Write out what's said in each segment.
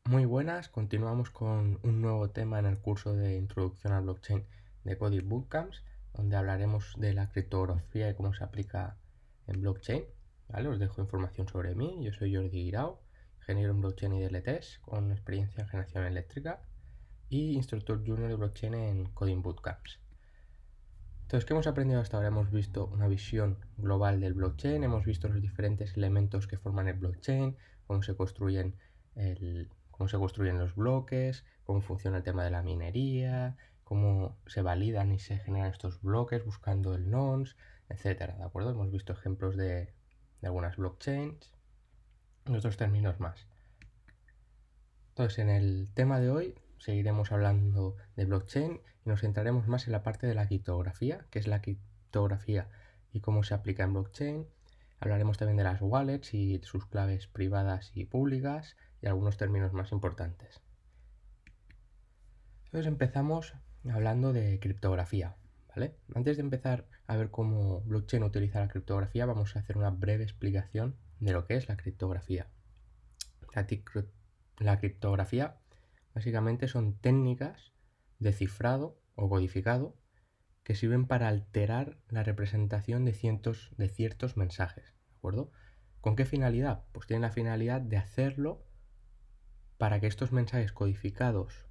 Muy buenas, continuamos con un nuevo tema en el curso de Introducción al Blockchain de Coding Bootcamps, donde hablaremos de la criptografía y cómo se aplica en blockchain. ¿Vale? Os dejo información sobre mí. Yo soy Jordi Guirao, ingeniero en blockchain y DLTs con experiencia en generación eléctrica y instructor junior de blockchain en Coding Bootcamps. Entonces, ¿qué hemos aprendido hasta ahora? Hemos visto una visión global del blockchain, hemos visto los diferentes elementos que forman el blockchain, cómo se construyen los bloques, cómo funciona el tema de la minería, cómo se validan y se generan estos bloques buscando el nonce, etcétera, ¿de acuerdo? Hemos visto ejemplos de algunas blockchains y otros términos más. Entonces, en el tema de hoy seguiremos hablando de blockchain y nos centraremos más en la parte de la criptografía, que es la criptografía y cómo se aplica en blockchain. Hablaremos también de las wallets y sus claves privadas y públicas y algunos términos más importantes. Entonces empezamos hablando de criptografía, ¿vale? Antes de empezar a ver cómo blockchain utiliza la criptografía, vamos a hacer una breve explicación de lo que es la criptografía. La criptografía básicamente son técnicas de cifrado o codificado que sirven para alterar la representación de ciertos mensajes, ¿de acuerdo? ¿Con qué finalidad? Pues tienen la finalidad de hacerlo para que estos mensajes codificados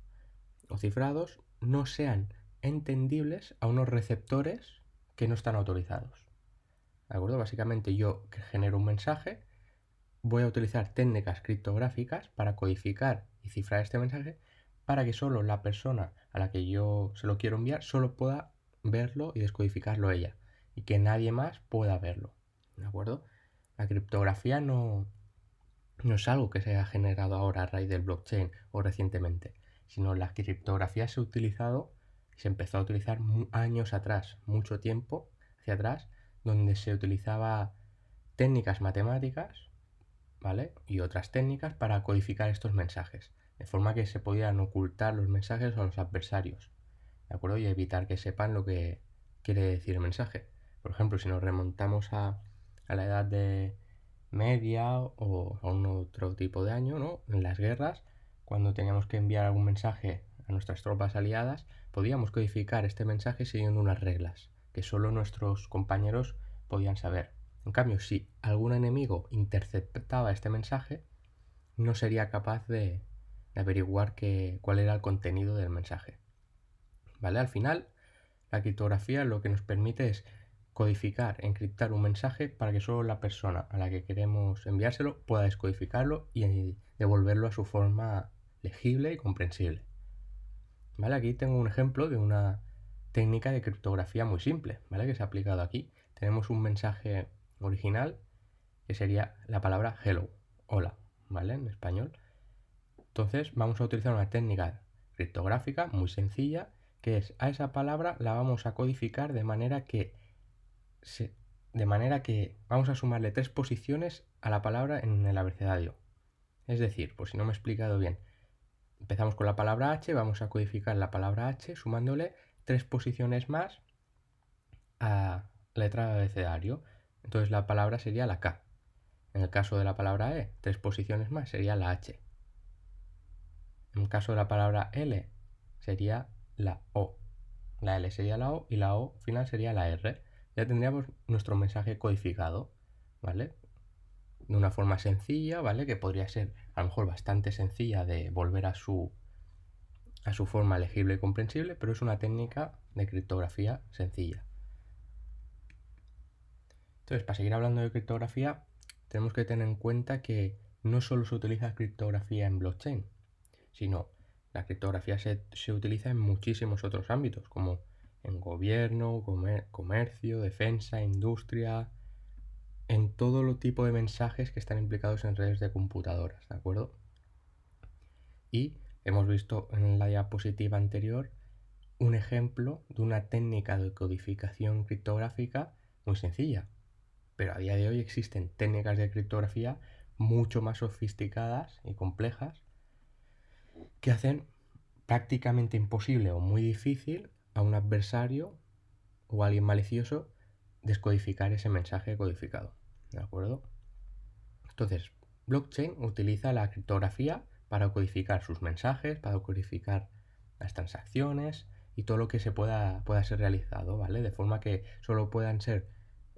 o cifrados no sean entendibles a unos receptores que no están autorizados, ¿de acuerdo? Básicamente yo que genero un mensaje, voy a utilizar técnicas criptográficas para codificar y cifrar este mensaje para que solo la persona a la que yo se lo quiero enviar solo pueda verlo y descodificarlo ella y que nadie más pueda verlo, ¿de acuerdo? La criptografía no es algo que se haya generado ahora a raíz del blockchain o recientemente, sino la criptografía se ha utilizado, se empezó a utilizar años atrás, mucho tiempo hacia atrás, donde se utilizaba técnicas matemáticas, ¿vale? Y otras técnicas para codificar estos mensajes, de forma que se podían ocultar los mensajes a los adversarios, ¿de acuerdo? Y evitar que sepan lo que quiere decir el mensaje. Por ejemplo, si nos remontamos a la edad de media o a un otro tipo de año, ¿no? En las guerras, cuando teníamos que enviar algún mensaje a nuestras tropas aliadas, podíamos codificar este mensaje siguiendo unas reglas que solo nuestros compañeros podían saber. En cambio, si algún enemigo interceptaba este mensaje, no sería capaz de averiguar cuál era el contenido del mensaje. ¿Vale? Al final, la criptografía lo que nos permite es codificar, encriptar un mensaje para que solo la persona a la que queremos enviárselo pueda descodificarlo y devolverlo a su forma legible y comprensible. ¿Vale? Aquí tengo un ejemplo de una técnica de criptografía muy simple, ¿vale? Que se ha aplicado aquí. Tenemos un mensaje original que sería la palabra hello, hola, ¿vale? En español. Entonces vamos a utilizar una técnica criptográfica muy sencilla, que es a esa palabra la vamos a codificar de manera que vamos a sumarle 3 posiciones a la palabra en el abecedario. Es decir, por si no me he explicado bien, empezamos con la palabra H, vamos a codificar la palabra H sumándole 3 posiciones más a la letra del abecedario. Entonces la palabra sería la K. En el caso de la palabra E, 3 posiciones más sería la H. En el caso de la palabra L, sería la O. La L sería la O y la O final sería la R. Ya tendríamos nuestro mensaje codificado, ¿vale? De una forma sencilla, ¿vale? Que podría ser a lo mejor bastante sencilla de volver a su forma legible y comprensible, pero es una técnica de criptografía sencilla. Entonces, para seguir hablando de criptografía, tenemos que tener en cuenta que no solo se utiliza criptografía en blockchain, sino la criptografía se utiliza en muchísimos otros ámbitos, como en gobierno, comercio, defensa, industria, en todo tipo de mensajes que están implicados en redes de computadoras, ¿de acuerdo? Y hemos visto en la diapositiva anterior un ejemplo de una técnica de codificación criptográfica muy sencilla, pero a día de hoy existen técnicas de criptografía mucho más sofisticadas y complejas que hacen prácticamente imposible o muy difícil a un adversario o a alguien malicioso descodificar ese mensaje codificado, ¿de acuerdo? Entonces, blockchain utiliza la criptografía para codificar sus mensajes, para codificar las transacciones y todo lo que pueda ser realizado, ¿vale? De forma que solo puedan ser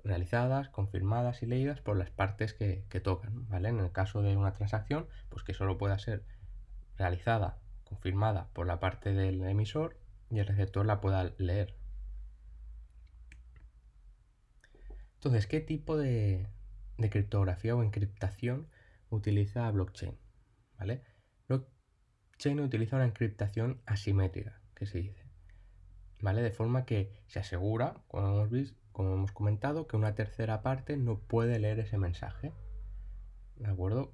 realizadas, confirmadas y leídas por las partes que tocan, ¿vale? En el caso de una transacción, pues que solo pueda ser realizada, confirmada por la parte del emisor y el receptor la pueda leer. Entonces, ¿qué tipo de criptografía o encriptación utiliza blockchain? ¿Vale? Blockchain utiliza una encriptación asimétrica, que se dice, ¿vale? De forma que se asegura, como hemos comentado, que una tercera parte no puede leer ese mensaje, ¿de acuerdo?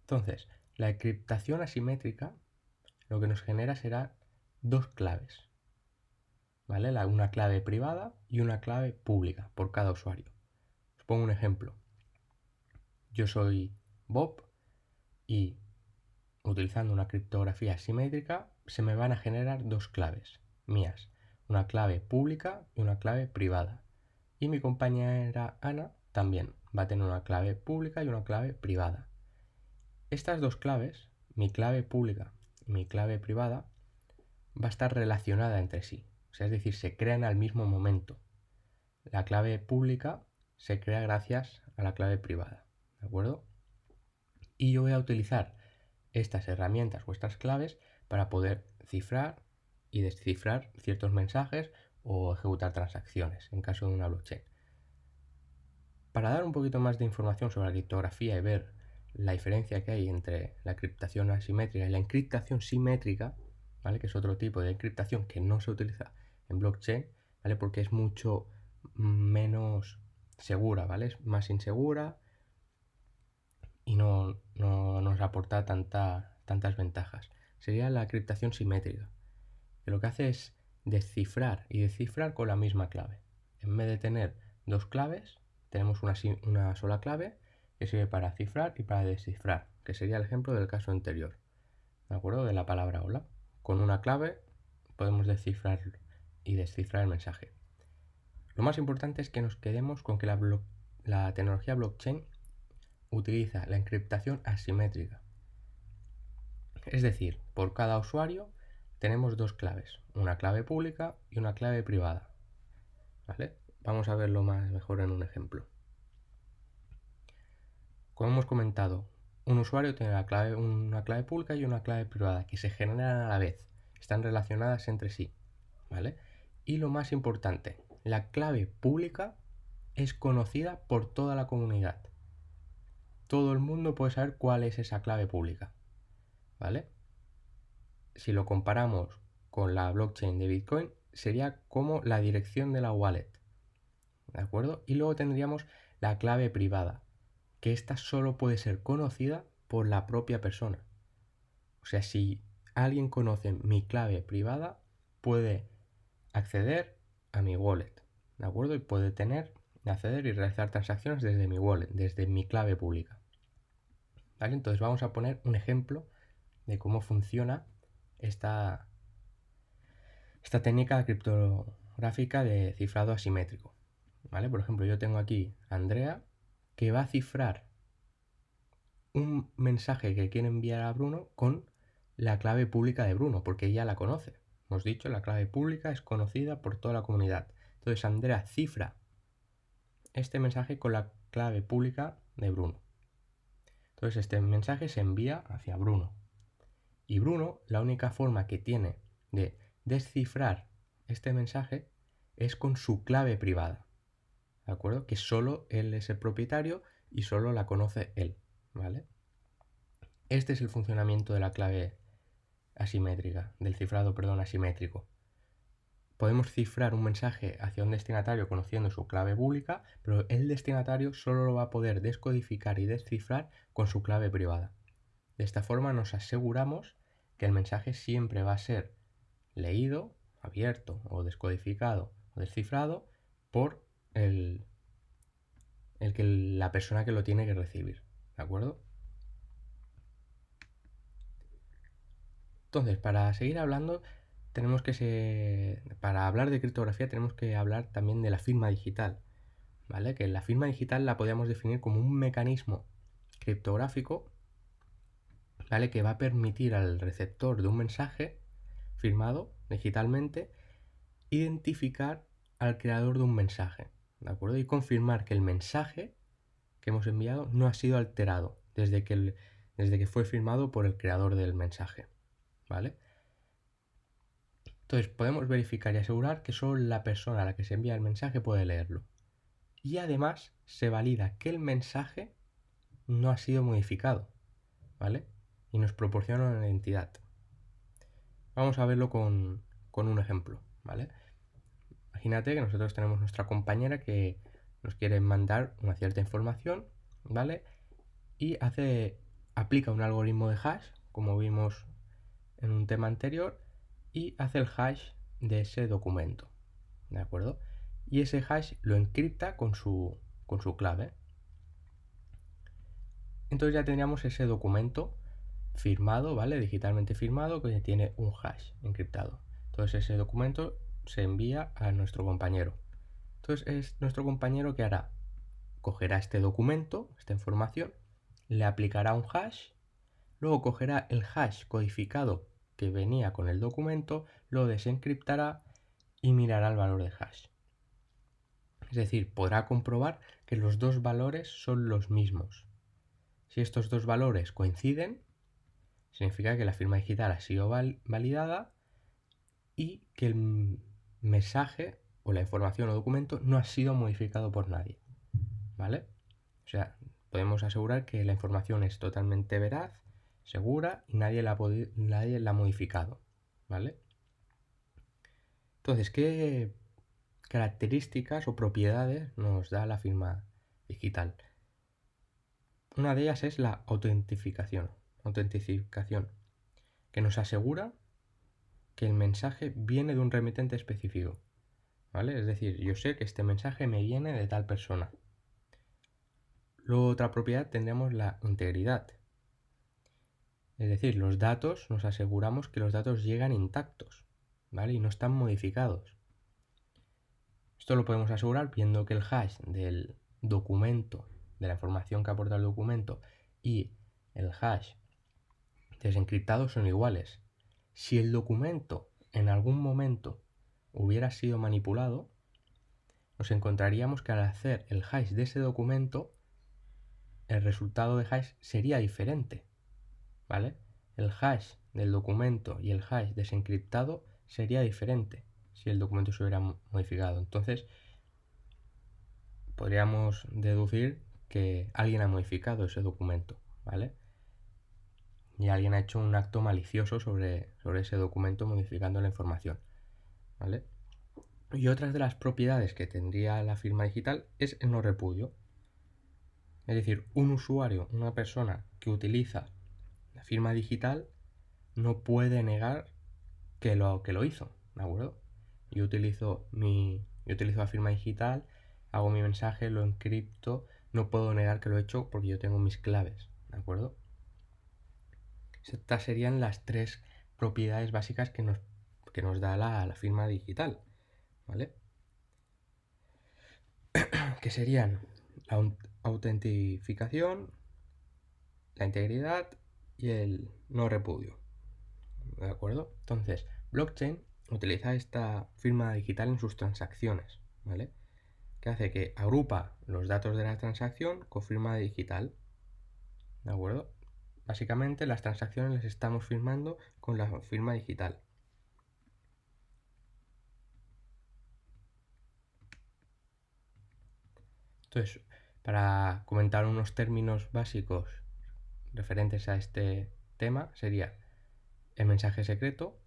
Entonces, la encriptación asimétrica lo que nos genera será dos claves, ¿vale? Una clave privada y una clave pública por cada usuario. Os pongo un ejemplo. Yo soy Bob y utilizando una criptografía asimétrica se me van a generar dos claves mías, una clave pública y una clave privada. Y mi compañera Ana también va a tener una clave pública y una clave privada. Estas dos claves, mi clave pública y mi clave privada, va a estar relacionada entre sí. O sea, es decir, se crean al mismo momento. La clave pública se crea gracias a la clave privada, ¿de acuerdo? Y yo voy a utilizar estas herramientas o estas claves para poder cifrar y descifrar ciertos mensajes o ejecutar transacciones en caso de una blockchain. Para dar un poquito más de información sobre la criptografía y ver la diferencia que hay entre la encriptación asimétrica y la encriptación simétrica, ¿vale? Que es otro tipo de encriptación que no se utiliza en blockchain, ¿vale? Porque es mucho menos segura, ¿vale? Es más insegura y no nos aporta tantas ventajas. Sería la encriptación simétrica, que lo que hace es descifrar y descifrar con la misma clave. En vez de tener dos claves, tenemos una sola clave que sirve para cifrar y para descifrar, que sería el ejemplo del caso anterior, ¿de acuerdo? De la palabra hola. Con una clave podemos descifrar y descifrar el mensaje. Lo más importante es que nos quedemos con que la tecnología blockchain utiliza la encriptación asimétrica. Es decir, por cada usuario tenemos dos claves, una clave pública y una clave privada, ¿vale? Vamos a verlo mejor en un ejemplo. Como hemos comentado, un usuario tiene una clave pública y una clave privada que se generan a la vez, están relacionadas entre sí, ¿vale? Y lo más importante, la clave pública es conocida por toda la comunidad. Todo el mundo puede saber cuál es esa clave pública, ¿vale? Si lo comparamos con la blockchain de Bitcoin, sería como la dirección de la wallet, ¿de acuerdo? Y luego tendríamos la clave privada, que esta solo puede ser conocida por la propia persona. O sea, si alguien conoce mi clave privada, puede acceder a mi wallet, ¿de acuerdo? Y puede acceder y realizar transacciones desde mi wallet, desde mi clave pública, ¿vale? Entonces vamos a poner un ejemplo de cómo funciona esta técnica criptográfica de cifrado asimétrico, ¿vale? Por ejemplo, yo tengo aquí a Andrea que va a cifrar un mensaje que quiere enviar a Bruno con la clave pública de Bruno, porque ella la conoce. Hemos dicho, la clave pública es conocida por toda la comunidad. Entonces Andrea cifra este mensaje con la clave pública de Bruno. Entonces este mensaje se envía hacia Bruno. Y Bruno, la única forma que tiene de descifrar este mensaje es con su clave privada, ¿de acuerdo? Que solo él es el propietario y solo la conoce él, ¿vale? Este es el funcionamiento de la clave asimétrica, del cifrado, asimétrico. Podemos cifrar un mensaje hacia un destinatario conociendo su clave pública, pero el destinatario solo lo va a poder descodificar y descifrar con su clave privada. De esta forma nos aseguramos que el mensaje siempre va a ser leído, abierto o descodificado o descifrado por la persona que lo tiene que recibir, ¿de acuerdo? Entonces, para seguir hablando, para hablar de criptografía tenemos que hablar también de la firma digital, ¿vale? Que la firma digital la podríamos definir como un mecanismo criptográfico ¿vale? Que va a permitir al receptor de un mensaje firmado digitalmente identificar al creador de un mensaje, ¿de acuerdo? Y confirmar que el mensaje que hemos enviado no ha sido alterado desde que fue firmado por el creador del mensaje, ¿vale? Entonces podemos verificar y asegurar que solo la persona a la que se envía el mensaje puede leerlo. Y además se valida que el mensaje no ha sido modificado, ¿vale? Y nos proporciona una identidad. Vamos a verlo con un ejemplo, ¿vale? Imagínate que nosotros tenemos nuestra compañera que nos quiere mandar una cierta información, ¿vale? Y aplica un algoritmo de hash, como vimos en un tema anterior, y hace el hash de ese documento, ¿de acuerdo? Y ese hash lo encripta con su clave. Entonces ya tendríamos ese documento firmado, ¿vale? Digitalmente firmado, que tiene un hash encriptado. Entonces ese documento se envía a nuestro compañero. Entonces es nuestro compañero que hará, cogerá este documento, esta información, le aplicará un hash, luego cogerá el hash codificado que venía con el documento, lo desencriptará y mirará el valor de hash. Es decir, podrá comprobar que los dos valores son los mismos. Si estos dos valores coinciden, significa que la firma digital ha sido validada y que el mensaje o la información o documento no ha sido modificado por nadie, ¿vale? O sea, podemos asegurar que la información es totalmente veraz, segura y nadie la ha modificado, ¿vale? Entonces, ¿qué características o propiedades nos da la firma digital? Una de ellas es la autentificación, que nos asegura que el mensaje viene de un remitente específico, ¿vale? Es decir, yo sé que este mensaje me viene de tal persona. Luego, otra propiedad, tendremos la integridad. Es decir, los datos, nos aseguramos que los datos llegan intactos, ¿vale? Y no están modificados. Esto lo podemos asegurar viendo que el hash del documento, de la información que aporta el documento, y el hash desencriptado son iguales. Si el documento en algún momento hubiera sido manipulado, nos encontraríamos que al hacer el hash de ese documento, el resultado de hash sería diferente, ¿vale? El hash del documento y el hash desencriptado sería diferente si el documento se hubiera modificado. Entonces, podríamos deducir que alguien ha modificado ese documento, ¿vale? Y alguien ha hecho un acto malicioso sobre ese documento modificando la información, ¿vale? Y otras de las propiedades que tendría la firma digital es el no repudio. Es decir, un usuario, una persona que utiliza la firma digital no puede negar que lo hizo, ¿de acuerdo? Yo utilizo la firma digital, hago mi mensaje, lo encripto, no puedo negar que lo he hecho porque yo tengo mis claves, ¿de acuerdo? Estas serían las tres propiedades básicas que nos da la firma digital, ¿vale? Que serían la autentificación, la integridad y el no repudio, ¿de acuerdo? Entonces, blockchain utiliza esta firma digital en sus transacciones, ¿vale? Que hace que agrupa los datos de la transacción con firma digital, ¿de acuerdo? Básicamente las transacciones las estamos firmando con la firma digital. Entonces, para comentar unos términos básicos referentes a este tema, sería el mensaje secreto,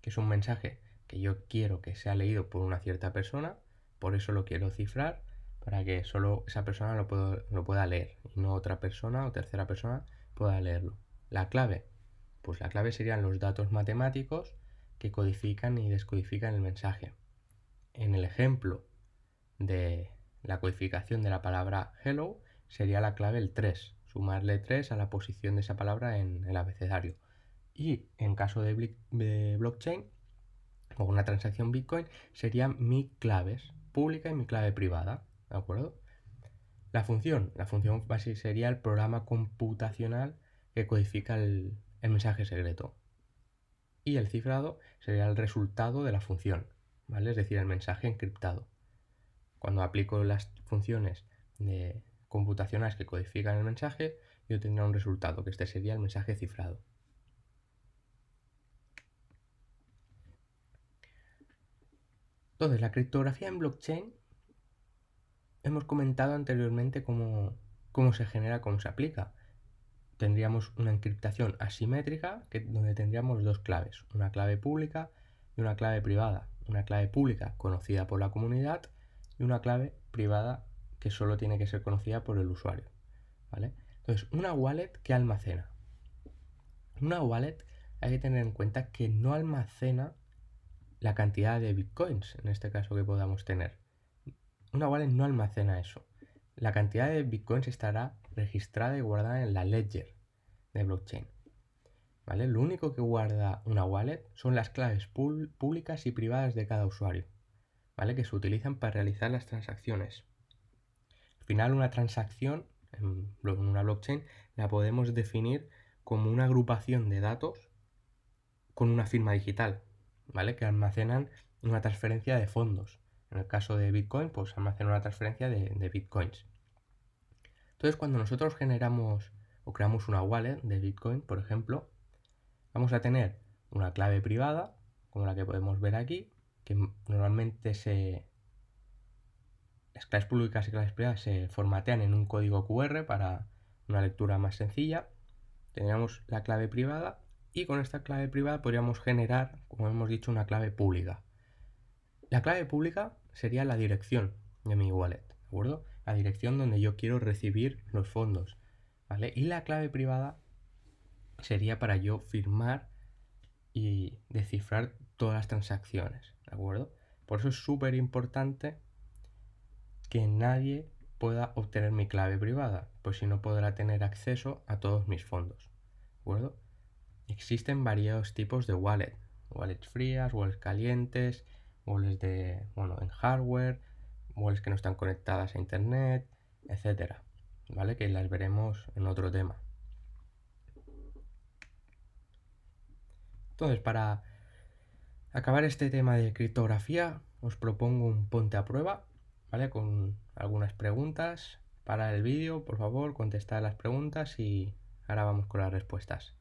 que es un mensaje que yo quiero que sea leído por una cierta persona, por eso lo quiero cifrar, para que solo esa persona lo pueda leer y no otra persona o tercera persona pueda leerlo. La clave, pues la clave serían los datos matemáticos que codifican y descodifican el mensaje. En el ejemplo de la codificación de la palabra hello sería la clave el 3, sumarle 3 a la posición de esa palabra en el abecedario. Y en caso de blockchain o una transacción Bitcoin serían mi claves pública y mi clave privada, ¿de acuerdo? La función básica sería el programa computacional que codifica el mensaje secreto. Y el cifrado sería el resultado de la función, ¿vale? Es decir, el mensaje encriptado. Cuando aplico las funciones computacionales que codifican el mensaje, yo tendré un resultado, que este sería el mensaje cifrado. Entonces, la criptografía en blockchain, hemos comentado anteriormente cómo se genera, cómo se aplica. Tendríamos una encriptación asimétrica donde tendríamos dos claves, una clave pública y una clave privada. Una clave pública conocida por la comunidad y una clave privada que solo tiene que ser conocida por el usuario, ¿vale? Entonces, una wallet, ¿qué almacena? Una wallet hay que tener en cuenta que no almacena la cantidad de bitcoins, en este caso, que podamos tener. Una wallet no almacena eso. La cantidad de bitcoins estará registrada y guardada en la ledger de blockchain, ¿vale? Lo único que guarda una wallet son las claves públicas y privadas de cada usuario, ¿vale? Que se utilizan para realizar las transacciones. Al final, una transacción en una blockchain la podemos definir como una agrupación de datos con una firma digital, ¿vale? Que almacenan una transferencia de fondos. En el caso de Bitcoin, pues almacena una transferencia de Bitcoins. Entonces, cuando nosotros generamos o creamos una wallet de Bitcoin, por ejemplo, vamos a tener una clave privada, como la que podemos ver aquí, que normalmente las claves públicas y claves privadas se formatean en un código QR para una lectura más sencilla. Tendríamos la clave privada y con esta clave privada podríamos generar, como hemos dicho, una clave pública. La clave pública sería la dirección de mi wallet, ¿de acuerdo? La dirección donde yo quiero recibir los fondos, ¿vale? Y la clave privada sería para yo firmar y descifrar todas las transacciones, ¿de acuerdo? Por eso es súper importante que nadie pueda obtener mi clave privada, pues si no podrá tener acceso a todos mis fondos, ¿de acuerdo? Existen varios tipos de wallet, wallets frías, wallets calientes, wallets en hardware, wallets que no están conectadas a internet, etcétera, ¿vale? Que las veremos en otro tema. Entonces, para acabar este tema de criptografía, os propongo un ponte a prueba, ¿vale? Con algunas preguntas para el vídeo. Por favor, contestad las preguntas y ahora vamos con las respuestas.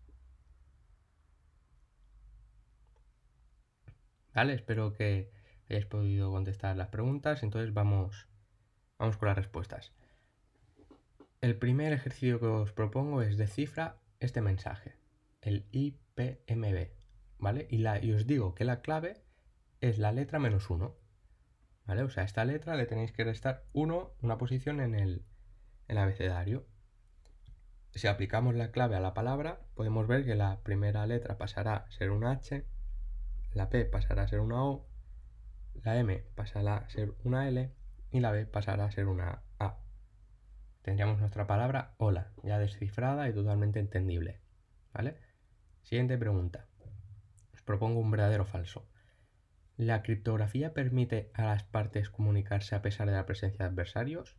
Vale, espero que hayáis podido contestar las preguntas. Entonces vamos con las respuestas. El primer ejercicio que os propongo es descifra este mensaje, el IPMB, ¿vale? Y os digo que la clave es la letra -1, ¿vale? O sea, a esta letra le tenéis que restar una posición en el abecedario. Si aplicamos la clave a la palabra, podemos ver que la primera letra pasará a ser una H, la P pasará a ser una O, la M pasará a ser una L y la B pasará a ser una A. Tendríamos nuestra palabra hola, ya descifrada y totalmente entendible, ¿vale? Siguiente pregunta. Os propongo un verdadero o falso. ¿La criptografía permite a las partes comunicarse a pesar de la presencia de adversarios?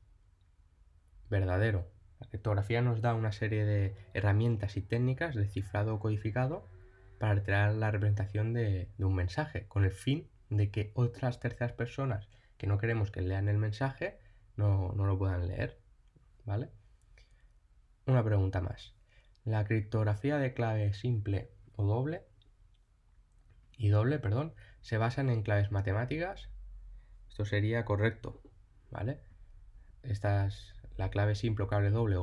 Verdadero. La criptografía nos da una serie de herramientas y técnicas de cifrado o codificado para alterar la representación de un mensaje, con el fin de que otras terceras personas que no queremos que lean el mensaje no lo puedan leer, ¿vale? Una pregunta más. ¿La criptografía de clave simple o doble se basan en claves matemáticas? Esto sería correcto, ¿vale? La clave simple o clave doble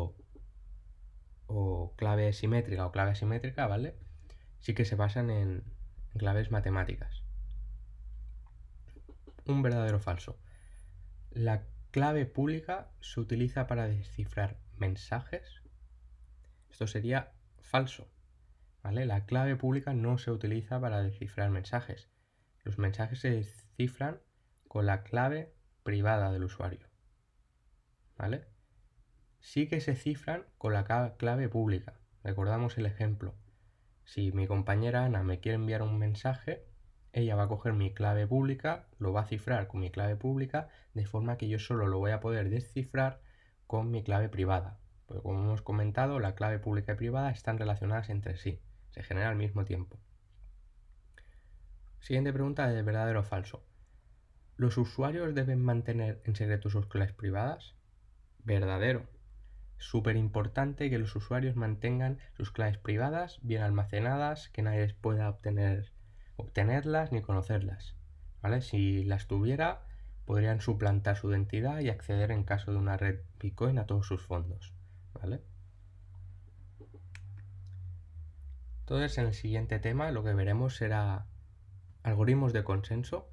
o clave simétrica o clave asimétrica, ¿vale? Sí que se basan en claves matemáticas. Un verdadero o falso. ¿La clave pública se utiliza para descifrar mensajes? Esto sería falso, ¿vale? La clave pública no se utiliza para descifrar mensajes. Los mensajes se descifran con la clave privada del usuario, ¿vale? Sí que se cifran con la clave pública. Recordamos el ejemplo. Si mi compañera Ana me quiere enviar un mensaje, ella va a coger mi clave pública, lo va a cifrar con mi clave pública, de forma que yo solo lo voy a poder descifrar con mi clave privada, Porque como hemos comentado, la clave pública y privada están relacionadas entre sí, se genera al mismo tiempo. Siguiente pregunta de verdadero o falso. ¿Los usuarios deben mantener en secreto sus claves privadas? Verdadero. Es súper importante que los usuarios mantengan sus claves privadas bien almacenadas, que nadie pueda obtenerlas ni conocerlas. ¿Vale? Si las tuviera, podrían suplantar su identidad y acceder en caso de una red Bitcoin a todos sus fondos. ¿Vale? Entonces, en el siguiente tema lo que veremos será algoritmos de consenso,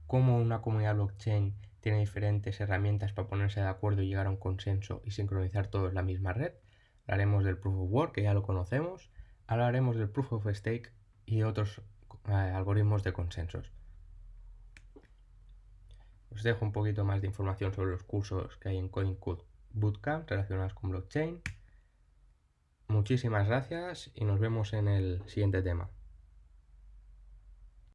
cómo una comunidad blockchain tiene diferentes herramientas para ponerse de acuerdo y llegar a un consenso y sincronizar todo en la misma red. Hablaremos del Proof of Work, que ya lo conocemos. Hablaremos del Proof of Stake y otros algoritmos de consensos. Os dejo un poquito más de información sobre los cursos que hay en CodingCode Bootcamp relacionados con blockchain. Muchísimas gracias y nos vemos en el siguiente tema.